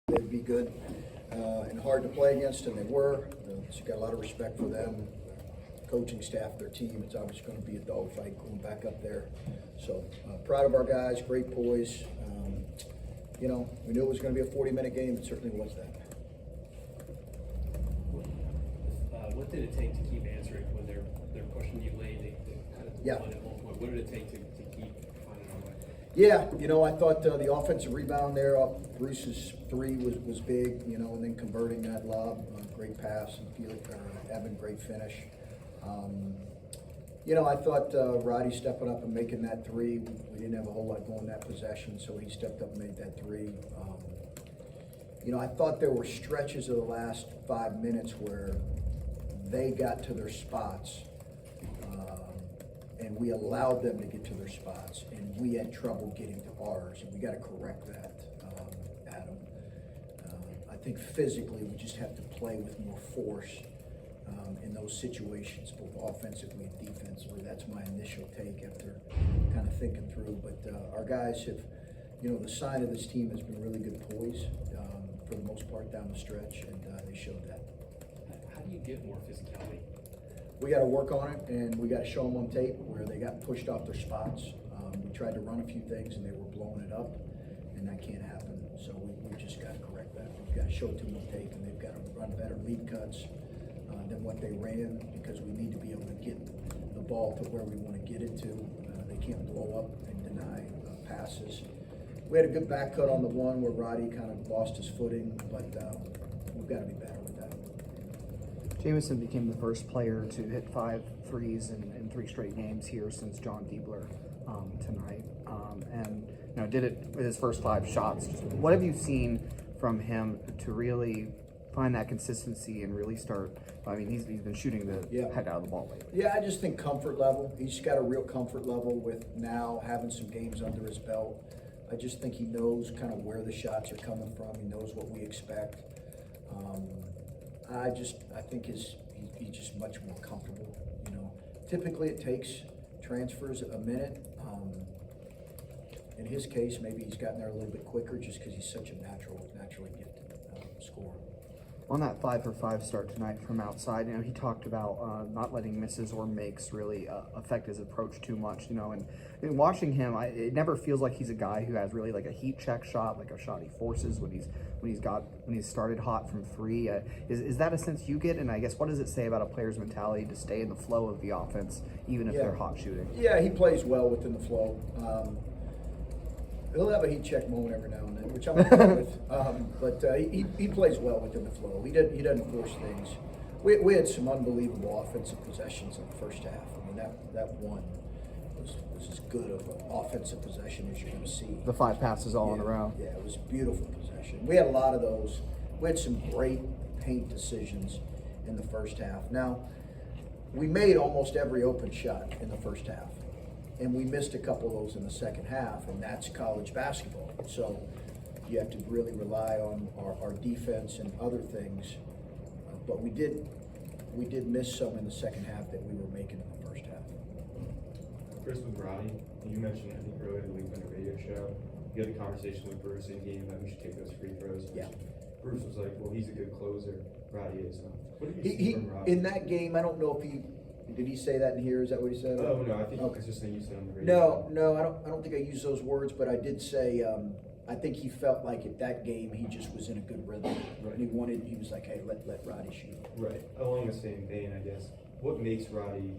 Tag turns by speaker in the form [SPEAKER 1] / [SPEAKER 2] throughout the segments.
[SPEAKER 1] They'd be good and hard to play against, and they were. So you got a lot of respect for them. Coaching staff, their team, it's obviously going to be a dogfight going back up there. So proud of our guys, great poise. We knew it was going to be a 40-minute game. It certainly was that.
[SPEAKER 2] What did it take to keep answering when they're pushing you late? They kind of won at one point. What did it take to keep finding our way?
[SPEAKER 1] Yeah, I thought the offensive rebound there off Bruce's three was big, and then converting that lob, great pass, and Evan, great finish. I thought Roddy stepping up and making that three. We didn't have a whole lot going that possession, so he stepped up and made that three. I thought there were stretches of the last 5 minutes where they got to their spots, and we allowed them to get to their spots, and we had trouble getting to ours, and we got to correct that, Adam. I think physically we just have to play with more force in those situations, both offensively and defensively. That's my initial take after kind of thinking through. But our guys have, the sign of this team has been really good poise for the most part down the stretch, and they showed that.
[SPEAKER 2] How do you get more physicality?
[SPEAKER 1] We got to work on it, and we got to show them on tape where they got pushed off their spots. We tried to run a few things, and they were blowing it up, and that can't happen. So we just got to correct that. We've got to show it to them on tape, and they've got to run better lead cuts than what they ran, because we need to be able to get the ball to where we want to get it to. They can't blow up and deny passes. We had a good back cut on the one where Roddy kind of lost his footing, but we've got to be better with that.
[SPEAKER 3] Jamison became the first player to hit 5 threes in 3 straight games here since John Diebler tonight, and did it with his first 5 shots. Just what have you seen from him to really find that consistency and really start? I mean, he's been shooting the heck out of the ball lately.
[SPEAKER 1] Yeah, I just think comfort level. He's got a real comfort level with now having some games under his belt. I just think he knows kind of where the shots are coming from. He knows what we expect. I think he's just much more comfortable. Typically it takes transfers a minute. In his case, maybe he's gotten there a little bit quicker just because he's such a naturally gifted scorer.
[SPEAKER 3] On that 5-for-5 start tonight from outside, he talked about not letting misses or makes really affect his approach too much, and watching him, it never feels like he's a guy who has really like a heat check shot, like a shot he forces when he's started hot from 3. Is that a sense you get? And I guess what does it say about a player's mentality to stay in the flow of the offense, even if they're hot shooting?
[SPEAKER 1] Yeah, he plays well within the flow. He'll have a heat check moment every now and then, which I'm okay with. But he plays well within the flow. He doesn't force things. We had some unbelievable offensive possessions in the first half. I mean, that one was as good of an offensive possession as you're going to see.
[SPEAKER 3] The 5 passes all in a row.
[SPEAKER 1] Yeah, it was a beautiful possession. We had a lot of those. We had some great paint decisions in the first half. Now, we made almost every open shot in the first half. And we missed a couple of those in the second half, and that's college basketball. So you have to really rely on our defense and other things. But we did miss some in the second half that we were making in the first half.
[SPEAKER 4] Chris, with Roddy, you mentioned, I think earlier in the week on the radio show, you had a conversation with Bruce in game that we should take those free throws.
[SPEAKER 1] Yeah.
[SPEAKER 4] Bruce was like, well, he's a good closer. Roddy is. What do you see from Roddy?
[SPEAKER 1] In that game, I don't know if did he say that in here? Is that what he said?
[SPEAKER 4] Oh, no, I think it's just saying you said on the radio.
[SPEAKER 1] No, I don't think I used those words, but I did say I think he felt like at that game he just was in a good rhythm.
[SPEAKER 4] Right.
[SPEAKER 1] And he was like, hey, let Roddy shoot.
[SPEAKER 4] Right. Along the same vein, I guess, what makes Roddy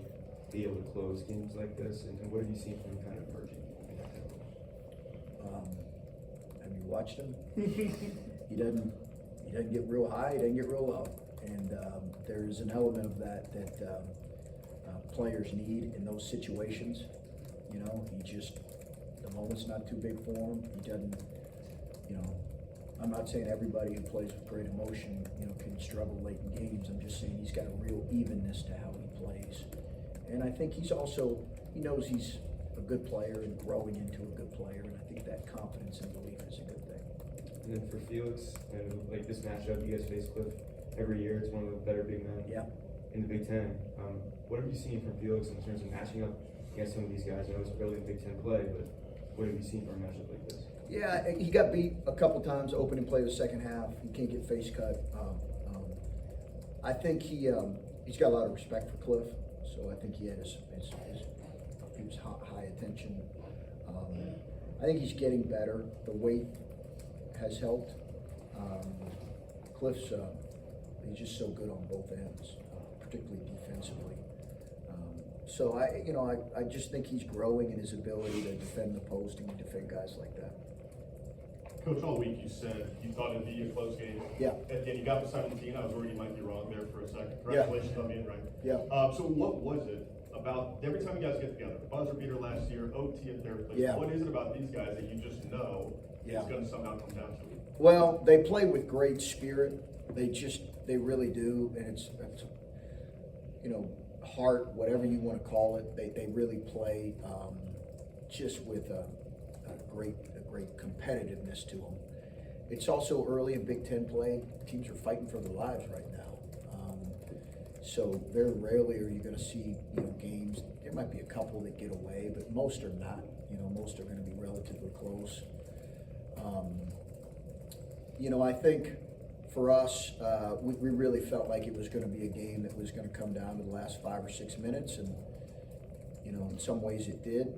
[SPEAKER 4] be able to close games like this, and what have you seen from him kind of emerging?
[SPEAKER 1] Have you watched him? He doesn't get real high, he doesn't get real low. And there's an element of that players need in those situations. The moment's not too big for him. He doesn't, I'm not saying everybody who plays with great emotion, can struggle late in games. I'm just saying he's got a real evenness to how he plays. And I think he knows he's a good player and growing into a good player. And I think that confidence and belief is a good thing.
[SPEAKER 4] And then for Felix, and like this matchup, you guys face Cliff every year. It's one of the better big men in the Big Ten. What have you seen from Felix in terms of matching up against some of these guys? I know it's early in Big Ten play, but what have you seen from a matchup like this?
[SPEAKER 1] Yeah, he got beat a couple times, opening play of the second half. He can't get face cut. I think he's got a lot of respect for Cliff, so I think he had he was high attention. I think he's getting better. The weight has helped. Cliff's he's just so good on both ends, particularly defensively. So I just think he's growing in his ability to defend the post and defend guys like that.
[SPEAKER 5] Coach, all week you said you thought it'd be a close game.
[SPEAKER 1] Yeah.
[SPEAKER 5] And you got the 17. I was worried you might be wrong there for a second. Congratulations on being right.
[SPEAKER 1] Yeah.
[SPEAKER 5] So what was it about every time you guys get together? Buzzer beater last year, OT at third place.
[SPEAKER 1] Yeah.
[SPEAKER 5] What is it about these guys that you just know
[SPEAKER 1] Yeah.
[SPEAKER 5] it's going to somehow come down to it?
[SPEAKER 1] Well, they play with great spirit. They really do, and it's heart, whatever you want to call it. They really play just with a great competitiveness to them. It's also early in Big Ten play. Teams are fighting for their lives right now. So very rarely are you going to see games. There might be a couple that get away, but most are not. Most are going to be relatively close. I think for us, we really felt like it was going to be a game that was going to come down to the last 5 or 6 minutes, and in some ways it did.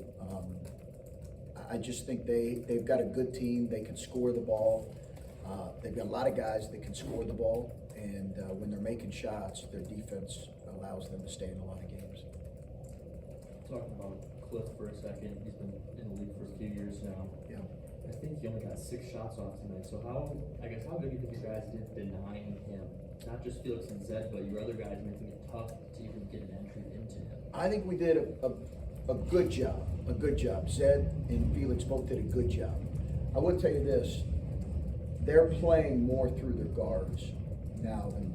[SPEAKER 1] I just think they've got a good team. They can score the ball. They've got a lot of guys that can score the ball, and when they're making shots, their defense allows them to stay in a lot of games.
[SPEAKER 6] Talking about Cliff for a second, he's been in the league for a few years now.
[SPEAKER 1] Yeah.
[SPEAKER 6] I think he only got 6 shots off tonight. So how good do you think you guys did denying him? Not just Felix and Zed, but your other guys making it tough to even get an entry into him.
[SPEAKER 1] I think we did a good job. A good job. Zed and Felix both did a good job. I would tell you this: they're playing more through their guards now than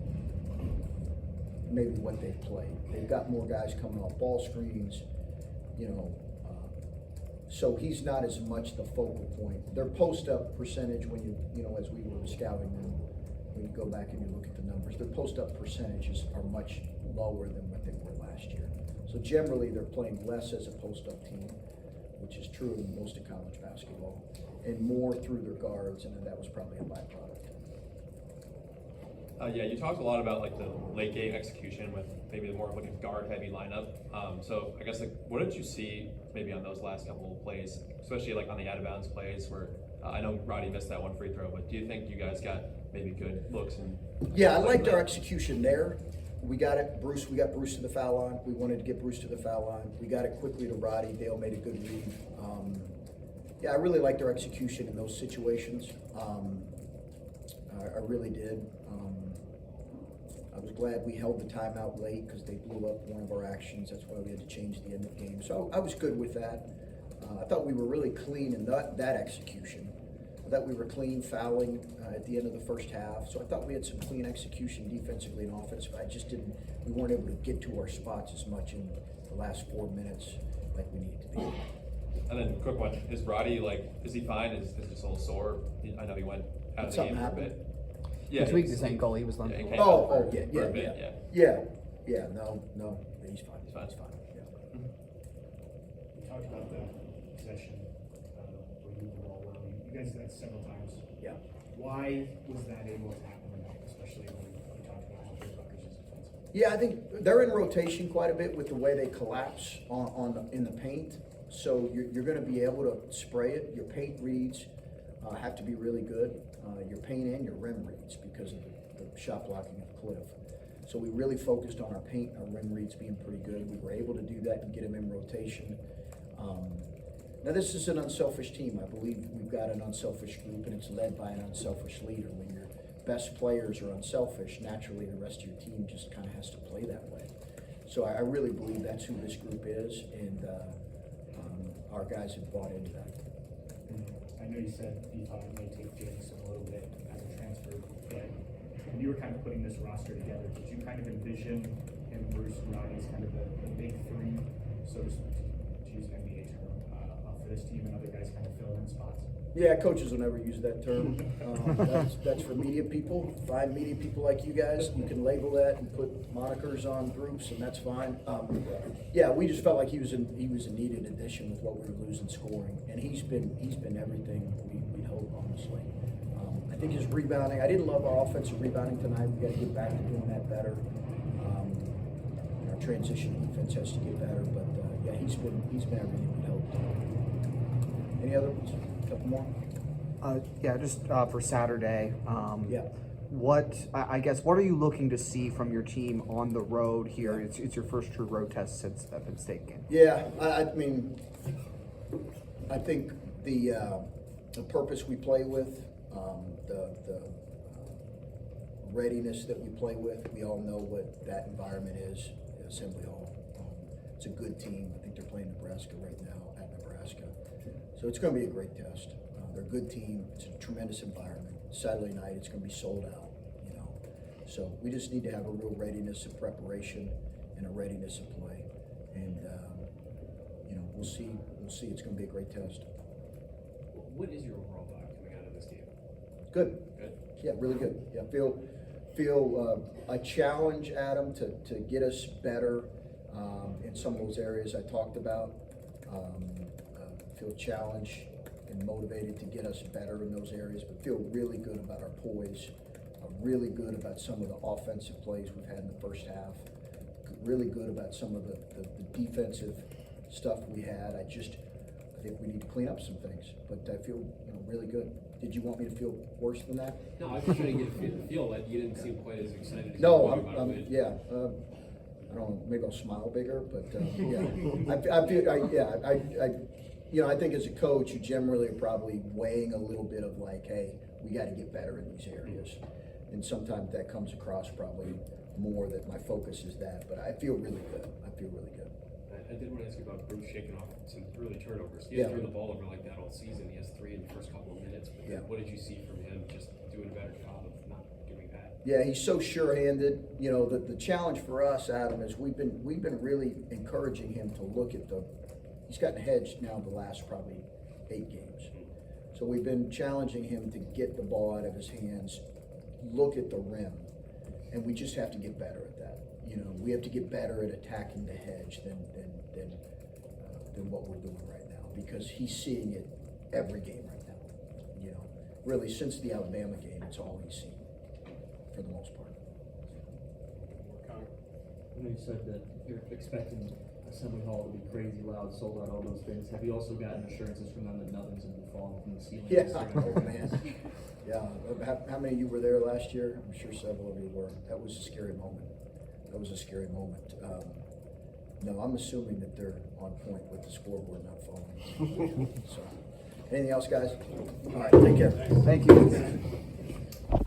[SPEAKER 1] maybe what they've played. They've got more guys coming off ball screens, so he's not as much the focal point. Their post-up percentage, when as we were scouting them, when you go back and you look at the numbers, their post-up percentages are much lower than what they were last year. So generally, they're playing less as a post-up team, which is true in most of college basketball, and more through their guards, and that was probably a byproduct.
[SPEAKER 7] Yeah, you talked a lot about like the late game execution with maybe more of like a guard heavy lineup. So I guess what did you see maybe on those last couple of plays, especially like on the out of bounds plays where I know Roddy missed that one free throw, but do you think you guys got maybe good looks?
[SPEAKER 1] Yeah, I liked our execution there. We got it, Bruce. We got Bruce to the foul line. We wanted to get Bruce to the foul line. We got it quickly to Roddy. Dale made a good read. Yeah, I really liked our execution in those situations. I really did. I was glad we held the timeout late because they blew up one of our actions. That's why we had to change the end of the game. So I was good with that. I thought we were really clean in that execution. I thought we were clean fouling at the end of the first half. So I thought we had some clean execution defensively and offensively. We weren't able to get to our spots as much in the last 4 minutes like we needed to be.
[SPEAKER 7] And then quick one, is Roddy is he fine? Is just a little sore? I know he went out of the game for a bit. Yeah,
[SPEAKER 3] He tweaked his ankle. He was
[SPEAKER 7] Yeah, he
[SPEAKER 3] limping.
[SPEAKER 7] came out for a
[SPEAKER 1] Yeah.
[SPEAKER 7] bit,
[SPEAKER 1] Yeah, no, he's fine.
[SPEAKER 7] He's fine.
[SPEAKER 1] Yeah.
[SPEAKER 8] You talked about the possession where you moved the ball well. You guys did that several times.
[SPEAKER 1] Yeah.
[SPEAKER 8] Why was that able to happen tonight, especially when you talked about how good Rutgers is defensively?
[SPEAKER 1] Yeah, I think they're in rotation quite a bit with the way they collapse in the paint. So you're going to be able to spray it. Your paint reads have to be really good. Your paint and your rim reads because of the shot blocking of Cliff. So we really focused on our paint and our rim reads being pretty good. We were able to do that and get them in rotation. Now this is an unselfish team. I believe we've got an unselfish group, and it's led by an unselfish leader. When your best players are unselfish, naturally the rest of your team just kind of has to play that way. So I really believe that's who this group is, and our guys have bought into that.
[SPEAKER 8] I know you said you thought it may take Jameson a little bit as a transfer, but when you were kind of putting this roster together, did you kind of envision him, Bruce, and Roddy as kind of the big three, so to use an NBA term, for this team, and other guys kind of fill in spots?
[SPEAKER 1] Yeah, coaches will never use that term. That's for media people. Find media people like you guys. You can label that and put monikers on groups, and that's fine. Yeah, we just felt like he was a needed addition with what we were losing scoring, and he's been everything we'd hope, honestly. I think his rebounding. I didn't love our offensive rebounding tonight. We got to get back to doing that better. Our transition defense has to get better, but yeah, he's been everything we'd hoped. Any other ones? Couple more?
[SPEAKER 3] Yeah, just for Saturday.
[SPEAKER 1] Yeah.
[SPEAKER 3] I guess, what are you looking to see from your team on the road here? It's your first true road test since the Penn State game.
[SPEAKER 1] Yeah, I mean, I think the purpose we play with, the readiness that we play with, we all know what that environment is, Assembly Hall. It's a good team. I think they're playing Nebraska right now at Nebraska. So it's going to be a great test. They're a good team. It's a tremendous environment. Saturday night, it's going to be sold out, you know. So we just need to have a real readiness of preparation and a readiness of play. And, you know, we'll see. It's going to be a great test.
[SPEAKER 2] What is your overall vibe coming out of this game?
[SPEAKER 1] Good.
[SPEAKER 2] Good?
[SPEAKER 1] Yeah, really good. Yeah, feel I challenge Adam to get us better in some of those areas I talked about. Feel challenged and motivated to get us better in those areas, but feel really good about our poise, really good about some of the offensive plays we've had in the first half, really good about some of the defensive stuff we had. I think we need to clean up some things, but I feel really good. Did you want me to feel worse than that?
[SPEAKER 2] No, I was just trying to get a feel that you didn't seem quite as excited as
[SPEAKER 1] No,
[SPEAKER 2] you were about it.
[SPEAKER 1] yeah. I don't know, maybe I'll smile bigger, but yeah. I think as a coach, you generally are probably weighing a little bit of like, hey, we got to get better in these areas. And sometimes that comes across probably more that my focus is that, but I feel really good.
[SPEAKER 2] I did want to ask you about Bruce shaking off some early turnovers. He
[SPEAKER 1] Yeah.
[SPEAKER 2] hasn't turned the ball over like that all season. He has 3 in the first couple of minutes. But
[SPEAKER 1] Yeah.
[SPEAKER 2] what did you see from him just doing a better job of not doing that?
[SPEAKER 1] Yeah, he's so sure-handed. You know, the challenge for us, Adam, is we've been really encouraging him to look at he's gotten hedged now the last probably 8 games. So we've been challenging him to get the ball out of his hands, look at the rim, and we just have to get better at that. You know, we have to get better at attacking the hedge than what we're doing right now, because he's seeing it every game right now. You know, really since the Alabama game, it's all he's seen for the most part.
[SPEAKER 6] I know you said that you're expecting Assembly Hall to be crazy loud, sold out, all those things. Have you also gotten assurances from them that nothing's going to be falling from the ceiling?
[SPEAKER 1] Yeah, oh man. Yeah, how many of you were there last year? I'm sure several of you were. That was a scary moment. No, I'm assuming that they're on point with the scoreboard not falling. So, anything else, guys? All right, take care.
[SPEAKER 3] Thank you.